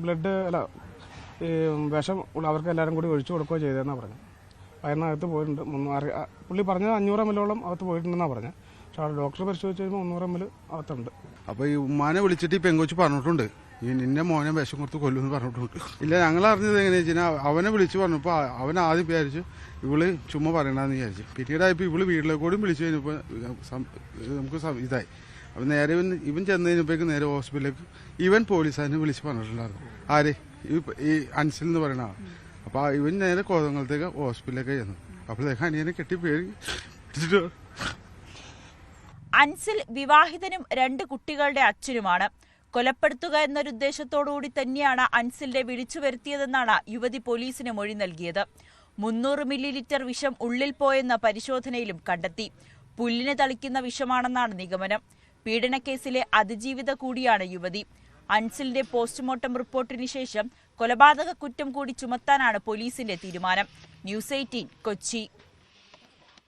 ബ്ലഡ് വിഷം അവർക്ക് എല്ലാവരും കൂടി ഒഴിച്ചു കൊടുക്കുകയോ ചെയ്തതെന്നാണ് പറഞ്ഞത്. വയറിനകത്ത് പോയിട്ടുണ്ട്. പുള്ളി പറഞ്ഞത് 500 ml അകത്ത് പോയിട്ടുണ്ടെന്നാണ് പറഞ്ഞത്. പക്ഷേ ഡോക്ടർ പരിശോധിച്ച് കഴിയുമ്പോൾ 300 ml അകത്തുണ്ട്. അപ്പോൾ ഈ ഉമ്മാനെ വിളിച്ചിട്ട് ഈ പെങ്കൊച്ച് പറഞ്ഞിട്ടുണ്ട്, ഈ നിന്നെ മോനെ വിഷം കൊടുത്ത് കൊല്ലുമെന്ന് പറഞ്ഞിട്ടുണ്ട്. ഇല്ല, ഞങ്ങൾ അറിഞ്ഞത് എങ്ങനെയാ വെച്ചാൽ അവനെ വിളിച്ച് പറഞ്ഞപ്പോൾ അവൻ ആദ്യം വിചാരിച്ചു ഇവള് ചുമ്മാ പറയണമെന്ന് വിചാരിച്ചു. പിന്നീടായപ്പോൾ ഇവള് വീട്ടിലേക്ക് കൂടി വിളിച്ചു കഴിഞ്ഞപ്പോൾ നമുക്ക് ഇതായി. അപ്പം നേരെ ഇവൻ ചെന്ന് കഴിഞ്ഞപ്പോഴേക്ക് നേരെ ഹോസ്പിറ്റലിലേക്ക് ഇവൻ പോലീസുകാരനെ വിളിച്ച് പറഞ്ഞിട്ടുണ്ടായിരുന്നു. ആര്? ഈ അൻസിൽ എന്ന് പറയണ. അപ്പോൾ ഇവൻ നേരെ കോതമംഗലത്തേക്ക് ഹോസ്പിറ്റലിലേക്ക് ചെന്നു. അപ്പോഴത്തേക്ക് അനിയനെ കെട്ടി പേര്. അൻസിൽ വിവാഹിതനും 2 കുട്ടികളുടെ അച്ഛനുമാണ്. കൊലപ്പെടുത്തുക എന്നൊരു ഉദ്ദേശത്തോടുകൂടി തന്നെയാണ് അൻസിലിനെ വിളിച്ചു വരുത്തിയതെന്നാണ് യുവതി പോലീസിന് മൊഴി നൽകിയത്. 300 ml വിഷം ഉള്ളിൽ പോയെന്ന പരിശോധനയിലും കണ്ടെത്തി. പുല്ലിന് തളിക്കുന്ന വിഷമാണെന്നാണ് നിഗമനം. പീഡനക്കേസിലെ അതിജീവിത കൂടിയാണ് യുവതി. അൻസിലിന്റെ പോസ്റ്റ്മോർട്ടം റിപ്പോർട്ടിന് ശേഷം കൊലപാതക കുറ്റം കൂടി ചുമത്താനാണ് പോലീസിന്റെ തീരുമാനം. ന്യൂസ് 18 കൊച്ചി.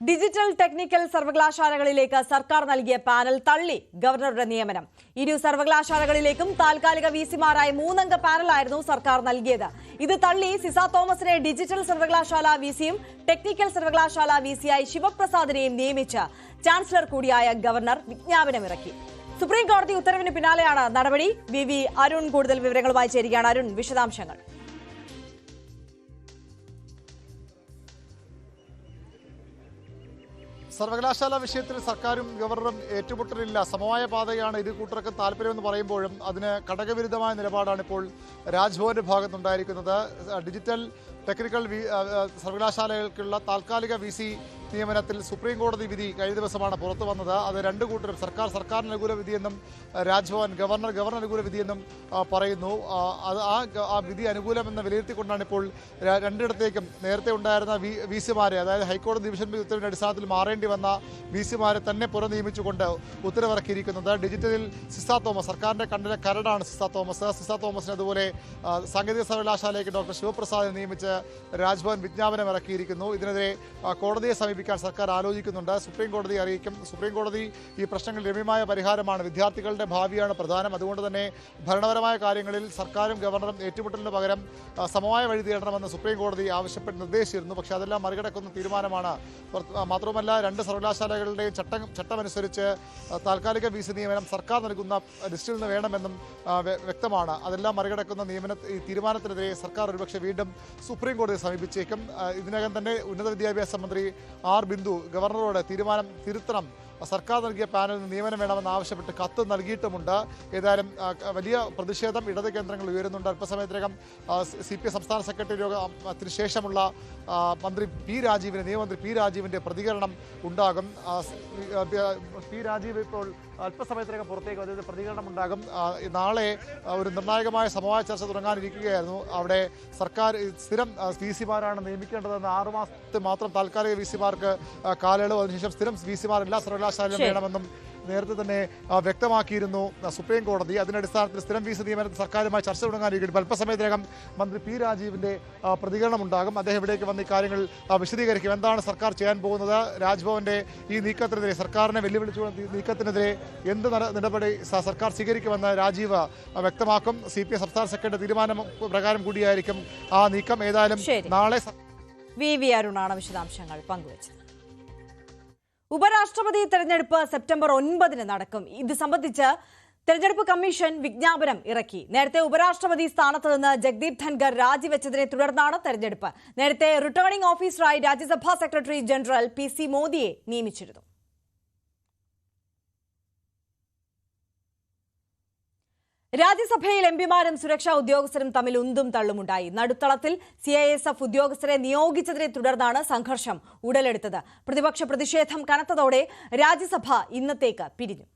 ഡിജിറ്റൽ ടെക്നിക്കൽ സർവകലാശാലകളിലേക്ക് സർക്കാർ നൽകിയ പാനൽ തള്ളി ഗവർണറുടെ നിയമനം. ഇരു സർവകലാശാലകളിലേക്കും താൽക്കാലിക വിസിമാരായ 3 അംഗ പാനലായിരുന്നു സർക്കാർ നൽകിയത്. ഇത് തള്ളി സിസ തോമസിനെ ഡിജിറ്റൽ സർവകലാശാല വിസിയും ടെക്നിക്കൽ സർവകലാശാല വിസിയായി ശിവപ്രസാദിനെയും നിയമിച്ച് ചാൻസലർ കൂടിയായ ഗവർണർ വിജ്ഞാപനമിറക്കി. സുപ്രീം കോടതി ഉത്തരവിന് പിന്നാലെയാണ് നടപടി. വി അരുൺ കൂടുതൽ വിവരങ്ങളുമായി ചേരുകയാണ്. അരുൺ, വിശദാംശങ്ങൾ. സർവകലാശാല വിഷയത്തിൽ സർക്കാരും ഗവർണറും ഏറ്റുമുട്ടലില്ല. സമവായ പാതയാണ് ഇരു കൂട്ടർക്കും താല്പര്യമെന്ന് പറയുമ്പോഴും അതിന് ഘടകവിരുദ്ധമായ നിലപാടാണ് ഇപ്പോൾ രാജ്ഭവന്റെ ഭാഗത്തുണ്ടായിരിക്കുന്നത്. ഡിജിറ്റൽ ടെക്നിക്കൽ സർവകലാശാലകൾക്കുള്ള താൽക്കാലിക വിസി നിയമനത്തിൽ സുപ്രീം കോടതി വിധി കഴിഞ്ഞ ദിവസമാണ് പുറത്തു വന്നത്. അത് 2 കൂട്ടരും സർക്കാരിന് അനുകൂല വിധിയെന്നും രാജ്ഭവൻ ഗവർണർ അനുകൂല വിധിയെന്നും പറയുന്നു. ആ വിധി അനുകൂലമെന്ന് വിലയിരുത്തിക്കൊണ്ടാണ് ഇപ്പോൾ 2ഇടത്തേക്കും നേരത്തെ ഉണ്ടായിരുന്ന വിസിമാരെ, അതായത് ഹൈക്കോടതി ഡിവിഷൻ ബെഞ്ച് ഉത്തരവിന്റെ അടിസ്ഥാനത്തിൽ മാറേണ്ടി വന്ന വിസിമാരെ തന്നെ പുനർനിയമിച്ചുകൊണ്ട് ഉത്തരവിറക്കിയിരിക്കുന്നത്. ഡിജിറ്റലിൽ സിസ തോമസ്, സർക്കാരിന്റെ കണ്ണിലെ കരടാണ് സിസ തോമസിന് അതുപോലെ സാങ്കേതിക സർവകലാശാലയ്ക്ക് ഡോക്ടർ ശിവപ്രസാദിനെ നിയമിച്ച് രാജ്ഭവൻ വിജ്ഞാപനം ഇറക്കിയിരിക്കുന്നു. ഇതിനെതിരെ കോടതിയെ സമീപിക്കാൻ സർക്കാർ ആലോചിക്കുന്നുണ്ട്. സുപ്രീം കോടതിയെ അറിയിക്കും. സുപ്രീം കോടതി ഈ പ്രശ്നങ്ങൾ രമ്യമായ പരിഹാരമാണ്, വിദ്യാർത്ഥികളുടെ ഭാവിയാണ് പ്രധാനം. അതുകൊണ്ട് തന്നെ ഭരണപരമായ കാര്യങ്ങളിൽ സർക്കാരും ഗവർണറും ഏറ്റുമുട്ടലിന് പകരം സമവായ വഴി തേടണമെന്ന് സുപ്രീം കോടതി ആവശ്യപ്പെട്ട് നിർദ്ദേശിച്ചിരുന്നു. പക്ഷേ അതെല്ലാം മറികടക്കുന്ന തീരുമാനമാണ്. മാത്രവുമല്ല 2 സർവകലാശാലകളുടെയും ചട്ടമനുസരിച്ച് താൽക്കാലിക വിസി നിയമനം സർക്കാർ നൽകുന്ന ലിസ്റ്റിൽ നിന്ന് വേണമെന്നും വ്യക്തമാണ്. അതെല്ലാം മറികടക്കുന്ന ഈ തീരുമാനത്തിനെതിരെ സർക്കാർ ഒരുപക്ഷെ വീണ്ടും സുപ്രീം കോടതിയെ സമീപിച്ചേക്കും. ഇതിനകം തന്നെ ഉന്നത വിദ്യാഭ്യാസ മന്ത്രി ആർ ബിന്ദു ഗവർണറോട് തീരുമാനം തിരുത്തണം, സർക്കാർ നൽകിയ പാനലിന് നിയമനം വേണമെന്ന് ആവശ്യപ്പെട്ട് കത്ത് നൽകിയിട്ടുമുണ്ട്. ഏതായാലും വലിയ പ്രതിഷേധം ഇടത് കേന്ദ്രങ്ങൾ ഉയരുന്നുണ്ട്. അല്പസമയത്തിനകം CPI സംസ്ഥാന സെക്രട്ടറി യോഗത്തിന് ശേഷമുള്ള നിയമമന്ത്രി പി രാജീവിന്റെ പ്രതികരണം ഉണ്ടാകും. പി രാജീവ് ഇപ്പോൾ അല്പസമയത്തിനകം പുറത്തേക്ക് അതിന്റെ പ്രതികരണം ഉണ്ടാകും. നാളെ ഒരു നിർണായകമായ സമവായ ചർച്ച തുടങ്ങാനിരിക്കുകയായിരുന്നു. അവിടെ സർക്കാർ സ്ഥിരം വിസിമാരാണ് നിയമിക്കേണ്ടതെന്ന് 6 മാസത്തെ മാത്രം താൽക്കാലിക വിസിമാർക്ക് കാലയളവ്, അതിനുശേഷം സ്ഥിരം വിസിമാർ എല്ലാ സർവകലാശാലയിലും വേണമെന്നും നേരത്തെ തന്നെ വ്യക്തമാക്കിയിരുന്നു സുപ്രീം കോടതി. അതിന്റെ അടിസ്ഥാനത്തിൽ സ്ഥിരം വിസി നിയമനത്തിൽ സർക്കാരുമായി ചർച്ച തുടങ്ങാനിരിക്കും. അല്പസമയത്തിനകം മന്ത്രി പി രാജീവിന്റെ പ്രതികരണം ഉണ്ടാകും. അദ്ദേഹം ഇവിടേക്ക് വന്ന് ഈ കാര്യങ്ങൾ വിശദീകരിക്കും. എന്താണ് സർക്കാർ ചെയ്യാൻ പോകുന്നത്, രാജ്ഭവന്റെ ഈ നീക്കത്തിനെതിരെ, സർക്കാരിനെ വെല്ലുവിളിച്ചു നീക്കത്തിനെതിരെ എന്ത് നടപടി സർക്കാർ സ്വീകരിക്കുമെന്ന് രാജീവ് വ്യക്തമാക്കും. CPI സംസ്ഥാന സെക്രട്ടറി തീരുമാനം പ്രകാരം കൂടിയായിരിക്കും ആ നീക്കം. ഏതായാലും നാളെ വി അരുണാണ് വിശദാംശങ്ങൾ പങ്കുവച്ചത്. ഉപരാഷ്ട്രപതി തെരഞ്ഞെടുപ്പ് സെപ്റ്റംബർ 9 നടക്കും. ഇത് സംബന്ധിച്ച് തെരഞ്ഞെടുപ്പ് കമ്മീഷൻ വിജ്ഞാപനം ഇറക്കി. നേരത്തെ ഉപരാഷ്ട്രപതി സ്ഥാനത്ത് നിന്ന് ജഗ്ദീപ് ധൻഖർ രാജിവെച്ചതിനെ തുടർന്നാണ് തെരഞ്ഞെടുപ്പ്. നേരത്തെ റിട്ടേണിംഗ് ഓഫീസറായി രാജ്യസഭാ സെക്രട്ടറി ജനറൽ PC മോദിയെ നിയമിച്ചിരുന്നു. രാജ്യസഭയിൽ എംപിമാരും സുരക്ഷാ ഉദ്യോഗസ്ഥരും തമ്മിൽ ഉന്തും തള്ളുമുണ്ടായി. നടുത്തളത്തിൽ CISF ഉദ്യോഗസ്ഥരെ നിയോഗിച്ചതിനെ തുടർന്നാണ് സംഘർഷം ഉടലെടുത്തത്. പ്രതിപക്ഷ പ്രതിഷേധം കനത്തതോടെ രാജ്യസഭ ഇന്നത്തേക്ക് പിരിഞ്ഞു.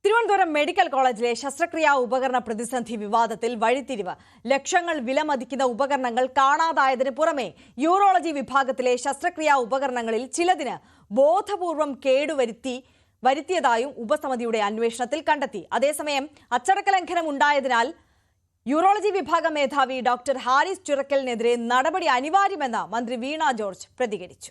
തിരുവനന്തപുരം മെഡിക്കൽ കോളേജിലെ ശസ്ത്രക്രിയാ ഉപകരണ പ്രതിസന്ധി വിവാദത്തിൽ വഴിത്തിരിവ്. ലക്ഷങ്ങൾ വിലമതിക്കുന്ന ഉപകരണങ്ങൾ കാണാതായതിനു പുറമെ യൂറോളജി വിഭാഗത്തിലെ ശസ്ത്രക്രിയാ ഉപകരണങ്ങളിൽ ചിലതിന് ബോധപൂർവം വരുത്തിയതായും ഉപസമിതിയുടെ അന്വേഷണത്തിൽ കണ്ടെത്തി. അതേസമയം അച്ചടക്ക ലംഘനം ഉണ്ടായതിനാൽ യൂറോളജി വിഭാഗം മേധാവി ഡോക്ടർ ഹാരിസ് ചിറക്കലിനെതിരെ നടപടി അനിവാര്യമെന്ന് മന്ത്രി വീണ ജോർജ് പ്രതികരിച്ചു.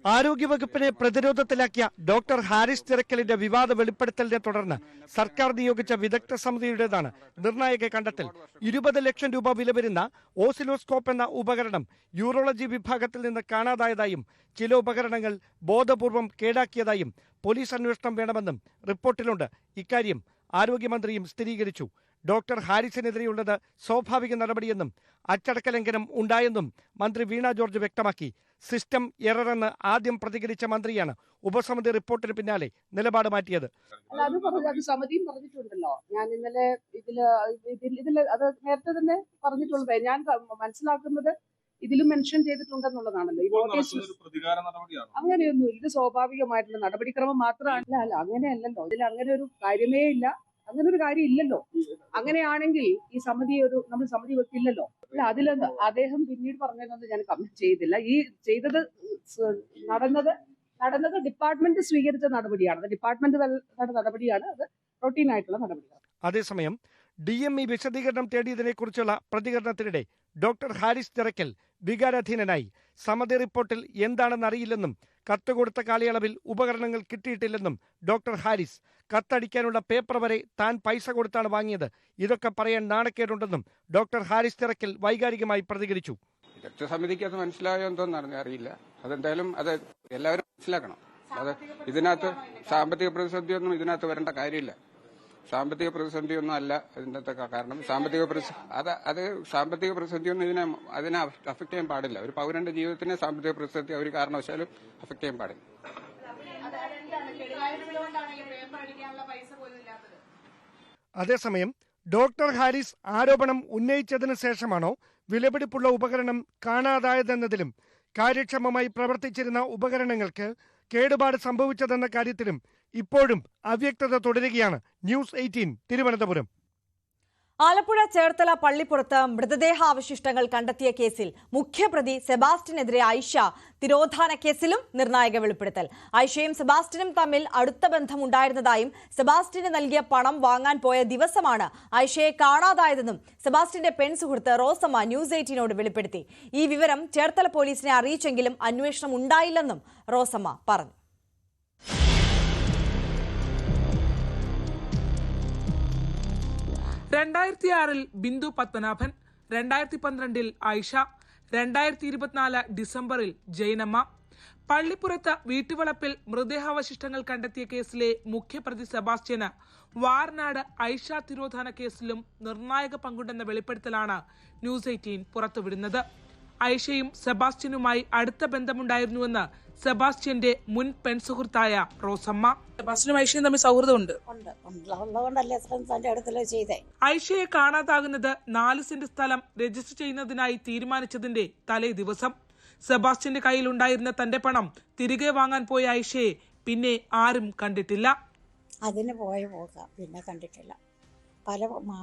ആരോഗ്യവകുപ്പിനെ പ്രതിരോധത്തിലാക്കിയ ഡോക്ടർ ഹാരിസ് ചിറക്കലിന്റെ വിവാദ വെളിപ്പെടുത്തലിനെ തുടർന്ന് സർക്കാർ നിയോഗിച്ച വിദഗ്ധ സമിതിയുടേതാണ് നിർണായക കണ്ടെത്തൽ. 20 ലക്ഷം രൂപ വില വരുന്ന ഓസിലോസ്കോപ്പ് എന്ന ഉപകരണം യൂറോളജി വിഭാഗത്തിൽ നിന്ന് കാണാതായതായും ചില ഉപകരണങ്ങൾ ബോധപൂർവം കേടാക്കിയതായും പോലീസ് അന്വേഷണം വേണമെന്നും റിപ്പോർട്ടിലുണ്ട്. ഇക്കാര്യം ആരോഗ്യമന്ത്രിയും സ്ഥിരീകരിച്ചു. ഡോക്ടർ ഹാരിസിനെതിരെയുള്ളത് സ്വാഭാവിക നടപടിയെന്നും അച്ചടക്ക ലംഘനം ഉണ്ടായെന്നും മന്ത്രി വീണ ജോർജ് വ്യക്തമാക്കി. സിസ്റ്റം എററെന്ന് ആദ്യം പ്രതികരിച്ച മന്ത്രിയാണ് ഉപസമിതി റിപ്പോർട്ടിന് പിന്നാലെ നിലപാട് മാറ്റിയത്. അത് സമിതിയും പറഞ്ഞിട്ടുണ്ടല്ലോ. ഞാൻ ഇന്നലെ ഇതിൽ അത് നേരത്തെ തന്നെ പറഞ്ഞിട്ടുള്ളത്. ഞാൻ മനസ്സിലാക്കുന്നത് ഇതിലും മെൻഷൻ ചെയ്തിട്ടുണ്ടെന്നുള്ളതാണല്ലോ. ഈ നോട്ടീസ് അങ്ങനെയൊന്നും ഇത് സ്വാഭാവികമായിട്ടുള്ള നടപടിക്രമം മാത്രമല്ല. അല്ല, അങ്ങനെയല്ലല്ലോ. ഇതിൽ അങ്ങനെ ഒരു കാര്യമേ ഇല്ല. അങ്ങനെ ഒരു കാര്യം ഇല്ലല്ലോ. അങ്ങനെയാണെങ്കിൽ ഈ സമിതി നമ്മൾ സമിതി വെക്കില്ലല്ലോ. അല്ല, അതിലെന്താ അദ്ദേഹം പിന്നീട് പറഞ്ഞതെന്ന് ഞാൻ കമന്റ് ചെയ്തില്ല. ഈ ചെയ്തത് നടന്നത് ഡിപ്പാർട്ട്മെന്റ് സ്വീകരിച്ച നടപടിയാണ്. ഡിപ്പാർട്ട്മെന്റ് നടപടിയാണ്. അത് റൊട്ടീൻ ആയിട്ടുള്ള നടപടിയാണ്. അതേസമയം DME വിശദീകരണം തേടിയതിനെ കുറിച്ചുള്ള പ്രതികരണത്തിനിടെ ഡോക്ടർ ഹാരിസ് ചിറക്കൽ വികാരാധീനനായി. സമിതി റിപ്പോർട്ടിൽ എന്താണെന്നറിയില്ലെന്നും കത്ത് കൊടുത്ത കാലയളവിൽ ഉപകരണങ്ങൾ കിട്ടിയിട്ടില്ലെന്നും ഡോക്ടർ ഹാരിസ്. കത്തടിക്കാനുള്ള പേപ്പർ വരെ താൻ പൈസ കൊടുത്താണ് വാങ്ങിയത്. ഇതൊക്കെ പറയാൻ നാണക്കേടുണ്ടെന്നും ഡോക്ടർ ഹാരിസ് ചിറക്കൽ വൈകാരികമായി പ്രതികരിച്ചു. വിദഗ്ധ സമിതിക്ക് അത് മനസ്സിലായോ എന്തോന്ന് അറിയില്ല. അതെന്തായാലും അത് എല്ലാവരും മനസ്സിലാക്കണം. അത് ഇതിനകത്ത് സാമ്പത്തിക പ്രതിസന്ധിയൊന്നും ഇതിനകത്ത് വരേണ്ട കാര്യമില്ല. സാമ്പത്തിക പ്രതിസന്ധിയൊന്നും അല്ല ഇതിനകത്ത് കാരണം. സാമ്പത്തിക പ്രതിസന്ധിയൊന്നും അതിനെ അഫക്ട് ചെയ്യാൻ പാടില്ല. ഒരു പൗരന്റെ ജീവിതത്തിനെ സാമ്പത്തിക പ്രതിസന്ധി ഒരു കാരണവശാലും അഫക്ട് ചെയ്യാൻ പാടില്ല. അതേസമയം ഡോക്ടർ ഹാരിസ് ആരോപണം ഉന്നയിച്ചതിന് ശേഷമാണോ വിലപിടിപ്പുള്ള ഉപകരണം കാണാതായതെന്നതിലും കാര്യക്ഷമമായി പ്രവർത്തിച്ചിരുന്ന ഉപകരണങ്ങൾക്ക് കേടുപാട് സംഭവിച്ചതെന്ന കാര്യത്തിലും ഇപ്പോഴും അവ്യക്തത തുടരുകയാണ്. ന്യൂസ് 18 തിരുവനന്തപുരം. ആലപ്പുഴ ചേർത്തല പള്ളിപ്പുറത്ത് മൃതദേഹാവശിഷ്ടങ്ങൾ കണ്ടെത്തിയ കേസിൽ മുഖ്യപ്രതി സെബാസ്റ്റ്യനെതിരെ ഐഷ തിരോധാന കേസിലും നിർണായക വെളിപ്പെടുത്തൽ. ഐഷയും സെബാസ്റ്റ്യനും തമ്മിൽ അടുത്ത ബന്ധമുണ്ടായിരുന്നതായും സെബാസ്റ്റ്യന് നൽകിയ പണം വാങ്ങാൻ പോയ ദിവസമാണ് ഐഷയെ കാണാതായതെന്നും സെബാസ്റ്റ്യന്റെ പെൺസുഹൃത്ത് റോസമ്മ ന്യൂസ് 18നോട് വെളിപ്പെടുത്തി. ഈ വിവരം ചേർത്തല പോലീസിനെ അറിയിച്ചെങ്കിലും അന്വേഷണം ഉണ്ടായില്ലെന്നും റോസമ്മ പറഞ്ഞു. 2006 ബിന്ദു പത്മനാഭൻ, 2012 ഐഷ, 2024 ഡിസംബറിൽ ജൈനമ്മ. പള്ളിപ്പുറത്ത് വീട്ടുവളപ്പിൽ മൃതദേഹാവശിഷ്ടങ്ങൾ കണ്ടെത്തിയ കേസിലെ മുഖ്യപ്രതി സെബാസ്റ്റ്യന് വാർനാട് ഐഷ തിരോധാന കേസിലും നിർണായക പങ്കുണ്ടെന്ന വെളിപ്പെടുത്തലാണ് ന്യൂസ് 18 പുറത്തുവിടുന്നത്. ഐഷയും സെബാസ്റ്റ്യനുമായി അടുത്ത ബന്ധമുണ്ടായിരുന്നുവെന്ന് സെബാസ്റ്റ്യന്റെ മുൻ പെൺസുഹൃത്തായ റോസമ്മ. സെബാസ്റ്റ്യനും ഐഷയും തമ്മിൽ സൗഹൃദമുണ്ട്. ഐഷയെ കാണാതാകുന്നത് 4 സെന്റ് സ്ഥലം രജിസ്റ്റർ ചെയ്യുന്നതിനായി തീരുമാനിച്ചതിന്റെ തലേ ദിവസം. സെബാസ്റ്റ്യന്റെ കയ്യിലുണ്ടായിരുന്ന തന്റെ പണം തിരികെ വാങ്ങാൻ പോയ ഐഷയെ പിന്നെ ആരും കണ്ടിട്ടില്ല. അതിന് പിന്നെ കണ്ടിട്ടില്ല.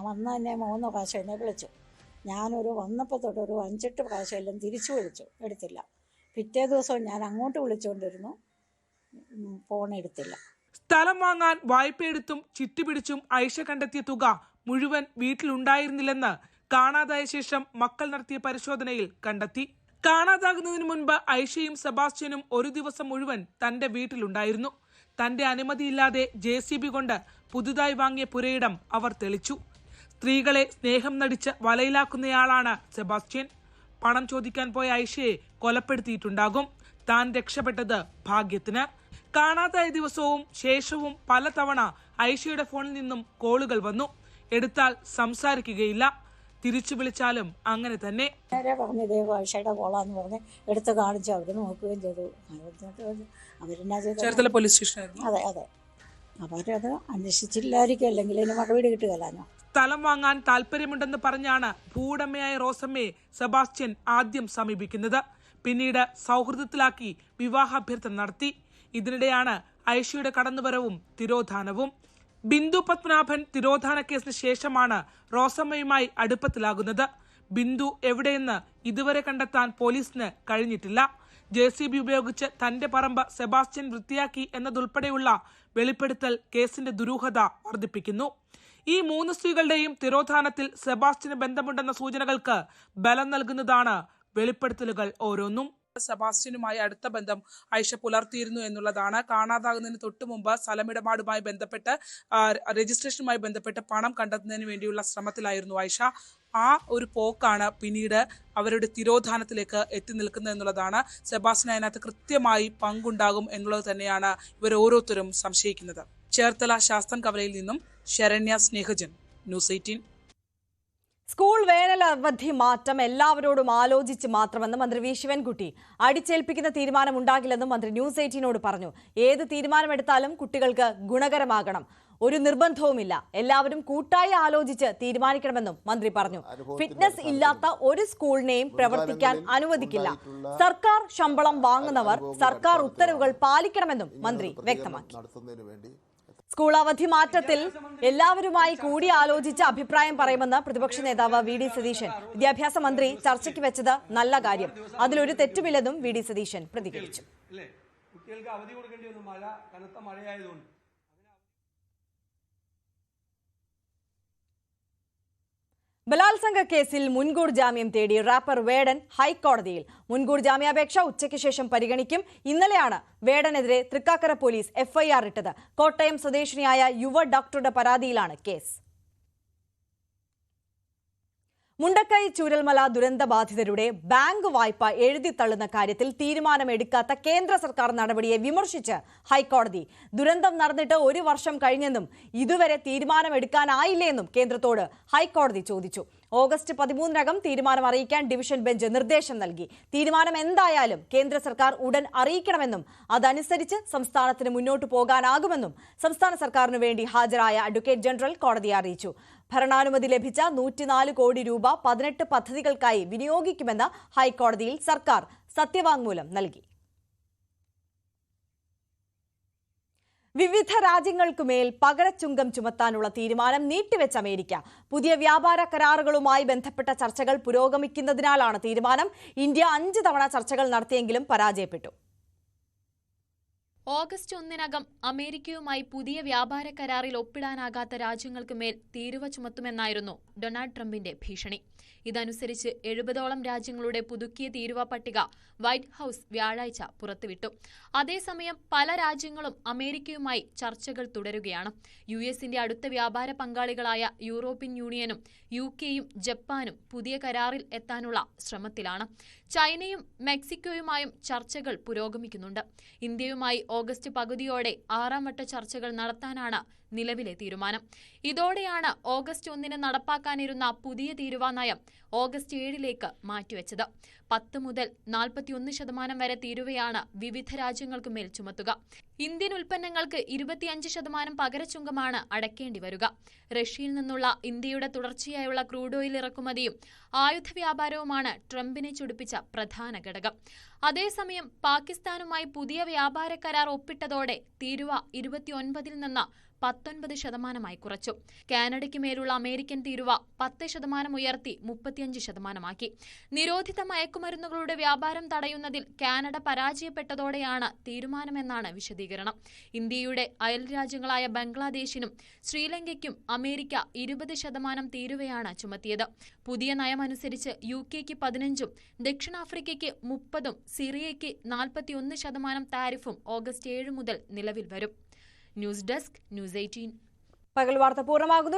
വന്ന് തന്നെ 3 പ്രാവശ്യം എന്നെ വിളിച്ചു. ഞാനൊരു വന്നപ്പോൾ തൊട്ടൊരു 5-8 പ്രാവശ്യം എല്ലാം തിരിച്ചു വിളിച്ചു, എടുത്തില്ല. പിറ്റേ ദിവസം ഞാൻ അങ്ങോട്ട് വിളിച്ചുകൊണ്ടിരുന്നു, ഫോൺ എടുത്തില്ല. സ്ഥലം വാങ്ങാൻ വായ്പയെടുത്തും ചിട്ടിപിടിച്ചും ഐഷ കണ്ടെത്തിയ തുക മുഴുവൻ വീട്ടിലുണ്ടായിരുന്നില്ലെന്ന് കാണാതായ ശേഷം മക്കൾ നടത്തിയ പരിശോധനയിൽ കണ്ടെത്തി. കാണാതാകുന്നതിന് മുൻപ് ഐഷയും സെബാസ്റ്റ്യനും ഒരു ദിവസം മുഴുവൻ തന്റെ വീട്ടിലുണ്ടായിരുന്നു. തന്റെ അനുമതിയില്ലാതെ JCB കൊണ്ട് പുതുതായി വാങ്ങിയ പുരയിടം അവർ തെളിച്ചു. സ്ത്രീകളെ സ്നേഹം നടിച്ച് വലയിലാക്കുന്നയാളാണ് സെബാസ്റ്റ്യൻ. പണം ചോദിക്കാൻ പോയ ഐഷയെ കൊലപ്പെടുത്തിയിട്ടുണ്ടാകും. താൻ രക്ഷപ്പെട്ടത് ഭാഗ്യത്തിന്. കാണാതായ ദിവസവും ശേഷവും പലതവണ ഐഷയുടെ ഫോണിൽ നിന്നും കോളുകൾ വന്നു. എടുത്താൽ സംസാരിക്കുകയില്ല. തിരിച്ചു വിളിച്ചാലും അങ്ങനെ തന്നെ. പറഞ്ഞു ഇതേ ഭാഷയുടെ കോളാന്ന് പറഞ്ഞ് എടുത്ത് കാണിച്ചു. അവർ നോക്കുകയും ചെയ്തു. അവരെന്നാ ചെയ്തു? ചേർത്തല പോലീസ് സ്റ്റേഷനായിരുന്നു. അതെ അതെ. അവരത് അന്വേഷിച്ചില്ലായിരിക്കും, അല്ലെങ്കിൽ ഇതിന് മറുപടി കിട്ടുകയല്ലോ. സ്ഥലം വാങ്ങാൻ താല്പര്യമുണ്ടെന്ന് പറഞ്ഞാണ് ഭൂവുടമയായ റോസമ്മയെ സെബാസ്റ്റ്യൻ ആദ്യം സമീപിക്കുന്നത്. പിന്നീട് സൗഹൃദത്തിലാക്കി വിവാഹാഭ്യർത്ഥന നടത്തി. ഇതിനിടെയാണ് ഐഷയുടെ കടന്നുവരവും തിരോധാനവും. ബിന്ദു പത്മനാഭൻ തിരോധാന കേസിന് ശേഷമാണ് റോസമ്മയുമായി അടുപ്പത്തിലാകുന്നത്. ബിന്ദു എവിടെയെന്ന് ഇതുവരെ കണ്ടെത്താൻ പോലീസിന് കഴിഞ്ഞിട്ടില്ല. JCB ഉപയോഗിച്ച് തന്റെ പറമ്പ് സെബാസ്റ്റ്യൻ വൃത്തിയാക്കി എന്നതുൾപ്പെടെയുള്ള വെളിപ്പെടുത്തൽ കേസിന്റെ ദുരൂഹത വർദ്ധിപ്പിക്കുന്നു. ഈ 3 സ്ത്രീകളുടെയും തിരോധാനത്തിൽ സെബാസ്റ്റ്യന് ബന്ധമുണ്ടെന്ന സൂചനകൾക്ക് ബലം നൽകുന്നതാണ് വെളിപ്പെടുത്തലുകൾ ഓരോന്നും. സെബാസ്റ്റ്യനുമായി അടുത്ത ബന്ധം ഐഷ പുലർത്തിയിരുന്നു എന്നുള്ളതാണ്. കാണാതാകുന്നതിന് തൊട്ടു മുമ്പ് സ്ഥലമിടപാടുമായി ബന്ധപ്പെട്ട് രജിസ്ട്രേഷനുമായി ബന്ധപ്പെട്ട് പണം കണ്ടെത്തുന്നതിന് വേണ്ടിയുള്ള ശ്രമത്തിലായിരുന്നു ഐഷ. ആ ഒരു പോക്കാണ് പിന്നീട് അവരുടെ തിരോധാനത്തിലേക്ക് എത്തി നിൽക്കുന്നത് എന്നുള്ളതാണ്. സെബാസ്റ്റ്യൻ അതിനകത്ത് കൃത്യമായി പങ്കുണ്ടാകും എന്നുള്ളത് തന്നെയാണ് ഇവർ ഓരോരുത്തരും സംശയിക്കുന്നത്. ചേർത്തല ശാസ്തൻ കവലയിൽ നിന്നും ശരണ്യ സ്നേഹജൻ, ന്യൂസ് 18. സ്കൂൾ വേനൽ അവധി മാറ്റം എല്ലാവരോടും ആലോചിച്ച് മാത്രമെന്ന് മന്ത്രി വി ശിവൻകുട്ടി. അടിച്ചേൽപ്പിക്കുന്ന തീരുമാനമുണ്ടാകില്ലെന്നും മന്ത്രി ന്യൂസ് 18നോട് പറഞ്ഞു. ഏത് തീരുമാനമെടുത്താലും കുട്ടികൾക്ക് ഗുണകരമാകണം, ഒരു നിർബന്ധവുമില്ല, എല്ലാവരും കൂട്ടായി ആലോചിച്ച് തീരുമാനിക്കണമെന്നും മന്ത്രി പറഞ്ഞു. ഫിറ്റ്നസ് ഇല്ലാത്ത ഒരു സ്കൂളിനെയും പ്രവർത്തിക്കാൻ അനുവദിക്കില്ല. സർക്കാർ ശമ്പളം വാങ്ങുന്നവർ സർക്കാർ ഉത്തരവുകൾ പാലിക്കണമെന്നും മന്ത്രി വ്യക്തമാക്കി. സ്കൂൾ അവധി മാറ്റത്തിൽ എല്ലാവരുമായി കൂടി ആലോചിച്ച് അഭിപ്രായം പറയുമെന്ന് പ്രതിപക്ഷ നേതാവ് VD സതീശൻ. വിദ്യാഭ്യാസ മന്ത്രി ചർച്ചയ്ക്ക് വെച്ചത് നല്ല കാര്യം, അതിലൊരു തെറ്റുമില്ലെന്നും VD സതീശൻ പ്രതികരിച്ചു. കുട്ടികൾക്ക് അവധി കൊടുക്കേണ്ടി വന്നു, കനത്ത മഴയായതുകൊണ്ട്. ബലാത്സംഗ കേസിൽ മുൻകൂർ ജാമ്യം തേടി റാപ്പർ വേടൻ ഹൈക്കോടതിയിൽ. മുൻകൂർ ജാമ്യാപേക്ഷ ഉച്ചയ്ക്ക് ശേഷം പരിഗണിക്കും. ഇന്നലെയാണ് വേടനെതിരെ തൃക്കാക്കര പോലീസ് FIR ഇട്ടത്. കോട്ടയം സ്വദേശിനിയായ യുവ ഡോക്ടറുടെ പരാതിയിലാണ് കേസ്. മുണ്ടക്കൈ ചൂരൽമല ദുരന്ത ബാധിതരുടെ ബാങ്ക് വായ്പ എഴുതിത്തള്ളുന്ന കാര്യത്തിൽ തീരുമാനമെടുക്കാത്ത കേന്ദ്ര സർക്കാർ നടപടിയെ വിമർശിച്ച് ഹൈക്കോടതി. ദുരന്തം നടന്നിട്ട് 1 വർഷം കഴിഞ്ഞെന്നും ഇതുവരെ തീരുമാനമെടുക്കാനായില്ലെന്നും കേന്ദ്രത്തോട് ഹൈക്കോടതി ചോദിച്ചു. ഓഗസ്റ്റ് 13-നകം തീരുമാനം അറിയിക്കാൻ ഡിവിഷൻ ബെഞ്ച് നിർദ്ദേശം നൽകി. തീരുമാനം എന്തായാലും കേന്ദ്ര സർക്കാർ ഉടൻ അറിയിക്കണമെന്നും അതനുസരിച്ച് സംസ്ഥാനത്തിന് മുന്നോട്ടു പോകാനാകുമെന്നും സംസ്ഥാന സർക്കാരിനു വേണ്ടി ഹാജരായ അഡ്വക്കേറ്റ് ജനറൽ കോടതിയെ അറിയിച്ചു. ഭരണാനുമതി ലഭിച്ച 104 കോടി രൂപ 18 പദ്ധതികൾക്കായി വിനിയോഗിക്കുമെന്ന് ഹൈക്കോടതിയിൽ സർക്കാർ സത്യവാങ്മൂലം നൽകി. വിവിധ രാജ്യങ്ങൾക്കുമേൽ പകരച്ചുങ്കം ചുമത്താനുള്ള തീരുമാനം നീട്ടിവെച്ച അമേരിക്ക. പുതിയ വ്യാപാര കരാറുകളുമായി ബന്ധപ്പെട്ട ചർച്ചകൾ പുരോഗമിക്കുന്നതിനാലാണ് തീരുമാനം. ഇന്ത്യ 5 തവണ ചർച്ചകൾ നടത്തിയെങ്കിലും പരാജയപ്പെട്ടു. ഓഗസ്റ്റ് 1-നകം അമേരിക്കയുമായി പുതിയ വ്യാപാര കരാറിൽ ഒപ്പിടാനാകാത്ത രാജ്യങ്ങൾക്ക് മേൽ തീരുവ ചുമത്തുമെന്നായിരുന്നു ഡൊണാൾഡ് ട്രംപിന്റെ ഭീഷണി. ഇതനുസരിച്ച് 70ഓളം രാജ്യങ്ങളുടെ പുതുക്കിയ തീരുവ പട്ടിക വൈറ്റ് ഹൌസ് വ്യാഴാഴ്ച പുറത്തുവിട്ടു. അതേസമയം പല രാജ്യങ്ങളും അമേരിക്കയുമായി ചർച്ചകൾ തുടരുകയാണ്. US-ന്റെ അടുത്ത വ്യാപാര പങ്കാളികളായ യൂറോപ്യൻ യൂണിയനും UK-യും ജപ്പാനും പുതിയ കരാറിൽ എത്താനുള്ള ശ്രമത്തിലാണ്. ചൈനയും മെക്സിക്കോയുമായും ചർച്ചകൾ പുരോഗമിക്കുന്നുണ്ട്. ഇന്ത്യയുമായി ഓഗസ്റ്റ് പകുതിയോടെ 6ാം വട്ട ചർച്ചകൾ നടത്താനാണ് നിലവിലെ തീരുമാനം. ഇതോടെയാണ് ഓഗസ്റ്റ് 1-ന് നടപ്പാക്കാനിരുന്ന പുതിയ തീരുവ നയം ഓഗസ്റ്റ് 7-ലേക്ക് മാറ്റിവെച്ചത്. 10 മുതൽ 41% വരെ തീരുവയാണ് വിവിധ രാജ്യങ്ങൾക്ക് മേൽ ചുമത്തുക. ഇന്ത്യൻ ഉൽപ്പന്നങ്ങൾക്ക് 25% പകരച്ചുങ്കമാണ് അടയ്ക്കേണ്ടി വരിക. റഷ്യയിൽ നിന്നുള്ള ഇന്ത്യയുടെ തുടർച്ചയായുള്ള ക്രൂഡ് ഓയിൽ ഇറക്കുമതിയും ആയുധ വ്യാപാരവുമാണ് ട്രംപിനെ ചൊടിപ്പിച്ച പ്രധാന ഘടകം. അതേസമയം പാകിസ്ഥാനുമായി പുതിയ വ്യാപാര കരാർ ഒപ്പിട്ടതോടെ തീരുവ 29-ൽ നിന്ന് 19% കുറച്ചു. കാനഡയ്ക്ക് മേലുള്ള അമേരിക്കൻ തീരുവ 10% ഉയർത്തി 35%. നിരോധിത മയക്കുമരുന്നുകളുടെ വ്യാപാരം തടയുന്നതിൽ കാനഡ പരാജയപ്പെട്ടതോടെയാണ് തീരുമാനമെന്നാണ് വിശദീകരണം. ഇന്ത്യയുടെ അയൽ രാജ്യങ്ങളായ ബംഗ്ലാദേശിനും ശ്രീലങ്കയ്ക്കും അമേരിക്ക 20% തീരുവയാണ് ചുമത്തിയത്. പുതിയ നയമനുസരിച്ച് UK-ക്ക് 15%, ദക്ഷിണാഫ്രിക്കയ്ക്ക് 30%, സിറിയയ്ക്ക് 41% താരിഫും ഓഗസ്റ്റ് 7 മുതൽ നിലവിൽ വരും. News desk, news 18. പകൽ വാർത്ത പൂർണ്ണമാകുന്നു.